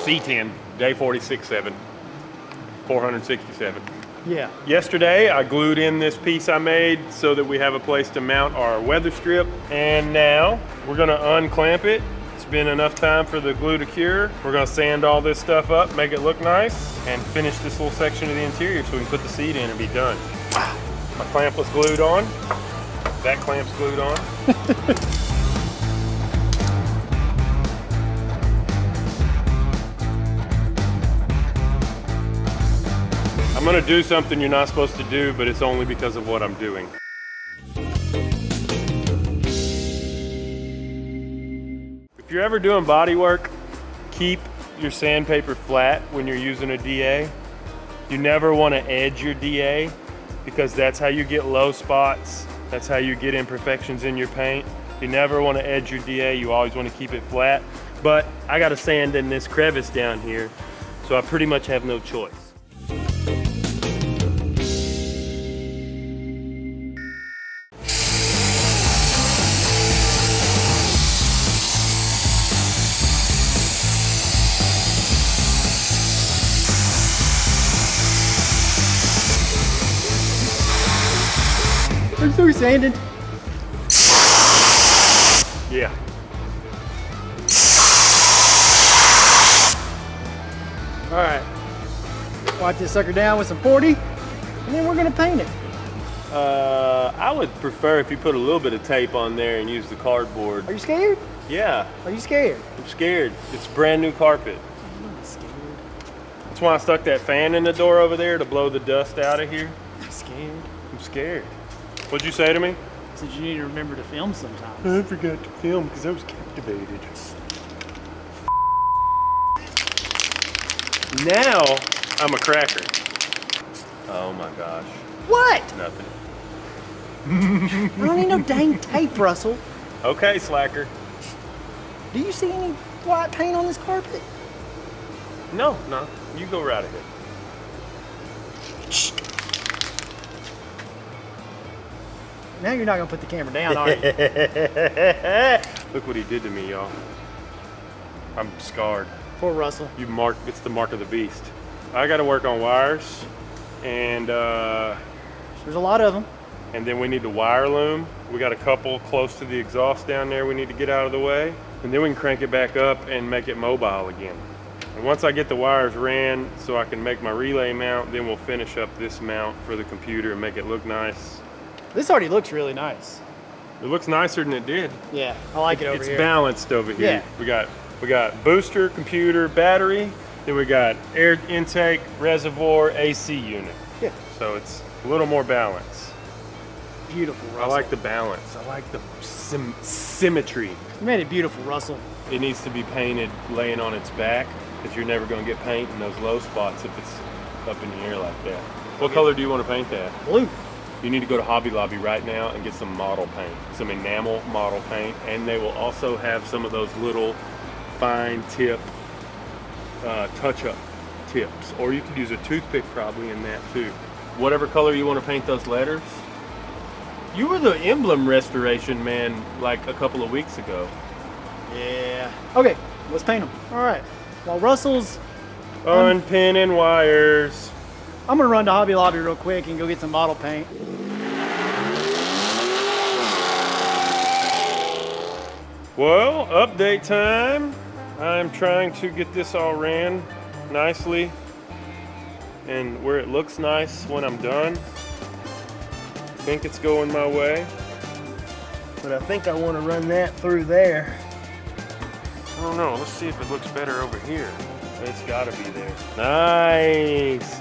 C10, day 46.7, 467. Yeah. Yesterday, I glued in this piece I made so that we have a place to mount our weather strip. And now we're gonna unclamp it. It's been enough time for the glue to cure. We're gonna sand all this stuff up, make it look nice, and finish this little section of the interior so we can put the seat in and be done. My clamp was glued on. That clamp's glued on. I'm gonna do something you're not supposed to do, but it's only because of what I'm doing. If you're ever doing body work, keep your sandpaper flat when you're using a DA. You never wanna edge your DA because that's how you get low spots. That's how you get imperfections in your paint. You never wanna edge your DA, you always wanna keep it flat. But I gotta sand in this crevice down here, so I pretty much have no choice. I'm so sanded. Yeah. All right. Wipe this sucker down with some 40, and then we're gonna paint it. I would prefer if you put a little bit of tape on there and use the cardboard. Are you scared? Yeah, Are you scared? I'm scared. It's brand new carpet. I'm not scared. That's why I stuck that fan in the door over there to blow the dust out of here. I'm scared. I'm scared. What'd you say to me? Said you need to remember to film sometimes. I forgot to film because I was captivated. Now I'm a cracker. Oh my gosh. What? Nothing. I don't need no dang tape, Russell. Okay, slacker. Do you see any white paint on this carpet? No. You go right ahead. Shh. Now you're not gonna put the camera down, are you? Look what he did to me, y'all. I'm scarred. Poor Russell. It's the mark of the beast. I gotta work on wires, and There's a lot of them. and then we need the wire loom. We got a couple close to the exhaust down there we need to get out of the way. And then we can crank it back up and make it mobile again. And once I get the wires ran so I can make my relay mount, then we'll finish up this mount for the computer and make it look nice. This already looks really nice. It looks nicer than it did. Yeah, I like it over It's here. balanced over here. Yeah. We got booster, computer, battery, then we got air intake, reservoir, AC unit. Yeah. So it's a little more balanced. Beautiful, Russell. I like the balance. I like the symmetry. You made it beautiful, Russell. It needs to be painted laying on its back because you're never going to get paint in those low spots if it's up in the air like that. What color do you want to paint that? Blue. You need to go to Hobby Lobby right now and get some model paint, some enamel model paint, and they will also have some of those little fine tip touch-up tips, or you could use a toothpick probably in that too. Whatever color you want to paint those letters. You were the emblem restoration man like a couple of weeks ago. Yeah. Okay, let's paint them. All right. While Russell's Unpinning wires. I'm gonna run to Hobby Lobby real quick and go get some model paint. Well, update time. I'm trying to get this all ran nicely and where it looks nice when I'm done. I think it's going my way, but I think I want to run that through there. I don't know. Let's see if it looks better over here. It's got to be there. Nice.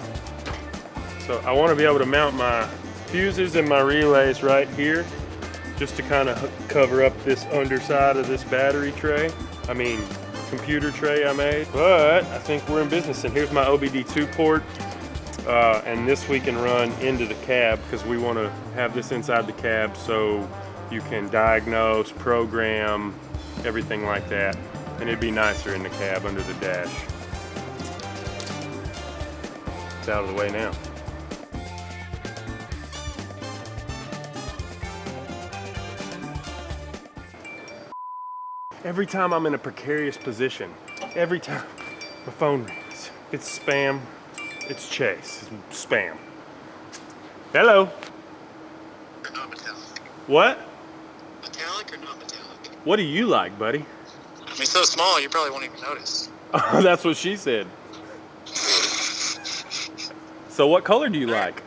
So I want to be able to mount my fuses and my relays right here, just to kind of cover up this underside of this battery tray. Computer tray I made. But I think we're in business, and here's my OBD2 port. And this we can run into the cab because we want to have this inside the cab so you can diagnose, program, everything like that. And it'd be nicer in the cab under the dash. It's out of the way now. Every time I'm in a precarious position, every time My phone rings. If it's spam, it's Chase. It's spam. Hello. Or not metallic? What? Metallic or not metallic? What do you like, buddy? I mean, so small you probably won't even notice. Oh, that's what she said. So what color do you like?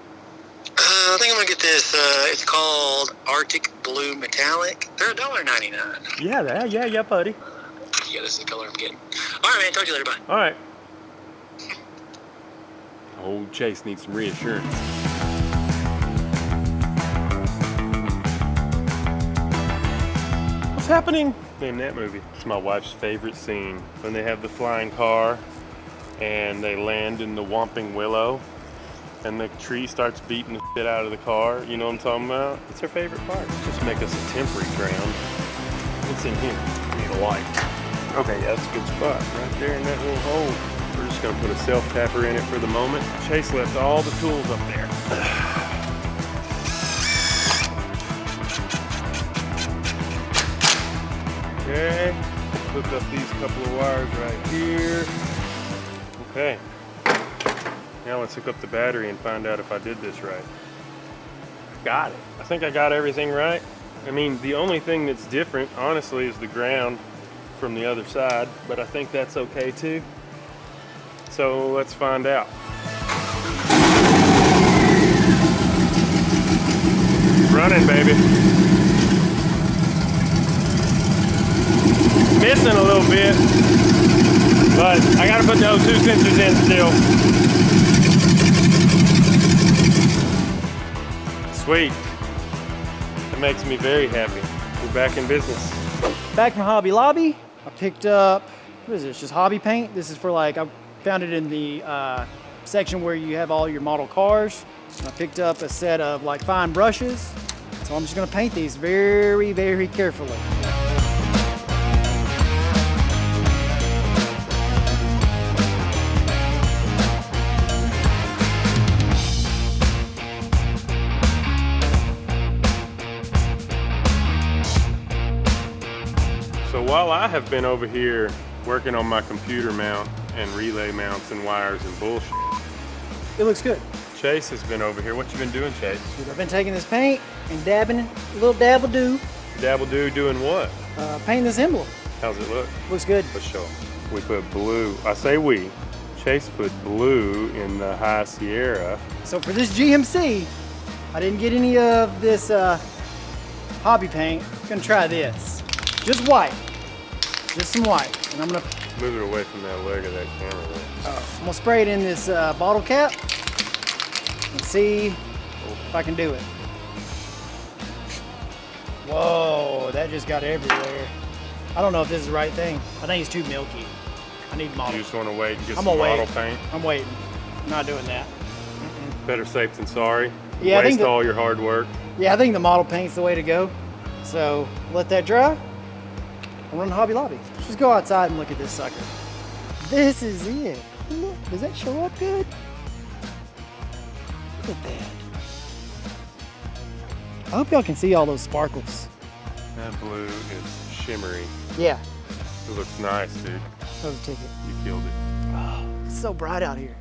I think I'm gonna get this. It's called Arctic Blue Metallic. They're $1.99. Yeah, buddy. Yeah, this is the color I'm getting. All right, man. Talk to you later. Bye. All right. Old Chase needs some reassurance. What's happening? Name that movie. It's my wife's favorite scene when they have the flying car and they land in the Whomping Willow and the tree starts beating the shit out of the car. You know what I'm talking about? It's her favorite part. Just make us a temporary ground. What's in here? Need a light. Okay, yeah, that's a good spot right there in that little hole. We're just gonna put a self-tapper in it for the moment. Chase left all the tools up there. Okay, hook up these couple of wires right here. Okay, now let's hook up the battery and find out if I did this right. Got it. I think I got everything right. I mean, the only thing that's different, honestly, is the ground from the other side, but I think that's okay too. So let's find out. Running, baby. Missing a little bit, but I gotta put the O2 sensors in still. Sweet. That makes me very happy. We're back in business. Back from Hobby Lobby, I picked up, what is this, just hobby paint? This is for like, I found it in the section where you have all your model cars. And I picked up a set of like fine brushes. So I'm just gonna paint these very, very carefully. So while I have been over here working on my computer mount and relay mounts and wires and bullshit, It looks good. Chase has been over here. What you been doing, Chase? I've been taking this paint and dabbing, a little dabble-do, Dabble-do doing what? painting this emblem. How's it look? Looks good. Let's show 'em. We put blue. I say we. Chase put blue in the High Sierra. So for this GMC, I didn't get any of this hobby paint. I'm gonna try this. Just white. Just some white. And I'm gonna Move it away from that leg of that camera there. I'm gonna spray it in this bottle cap and see if I can do it. Whoa, that just got everywhere. I don't know if this is the right thing. I think it's too milky. I need model. You just want to wait and get I'm some gonna model wait. paint? I'm waiting. I'm not doing that. Better safe than sorry. Yeah, I think Waste all your hard work. Yeah, I think the model paint's the way to go. So let that dry. I'll run Hobby Lobby. Let's just go outside and look at this sucker. This is it. Look, does that show up good? Look at that. I hope y'all can see all those sparkles. That blue is shimmery. Yeah, It looks nice, dude. that was a ticket. You killed it. Oh, it's so bright out here.